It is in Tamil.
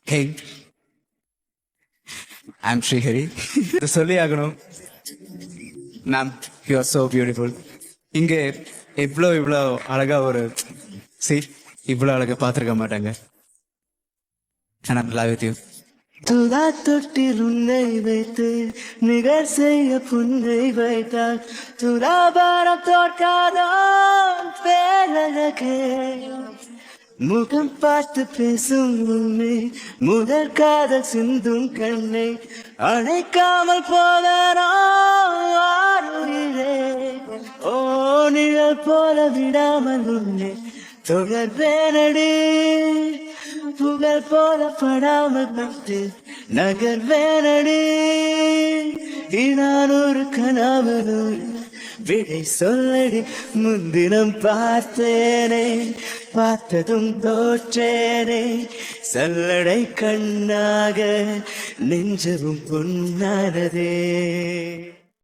ஹே, ஐம் ஸ்ரீஹரி. இது சொல்லி ஆகணும் ma'am. You are so beautiful. இங்கே இவ்வளோ அழகா ஒரு இவ்வளோ அழகா பார்த்துருக்க மாட்டாங்க. And I'm in love with you. துலா தொட்டில் உன்னை வைத்து நிகழ் செய்ய புன்னை வைத்தால் துலாபாரம் தோற்காதோ பேரழகே. முகம் பார்த்து பேசும் உண்மை முதற் காதல் சிந்தும் கண்ணை அணைக்காமல் போதனோ ஆறுயிரே. ஓ நிழல் போல விடாமல் உன்னை தொடர்வேனடி. புகழ் போல படாமல் பட்டு நகர்வேனடி. நான் ஒரு கனவு விடை சொல்லடி. முன்தினம் பார்த்தேனே, பார்த்ததும் தோற்றேனே. சல்லடை கண்ணாக நெஞ்சவும் பொன்னானதே.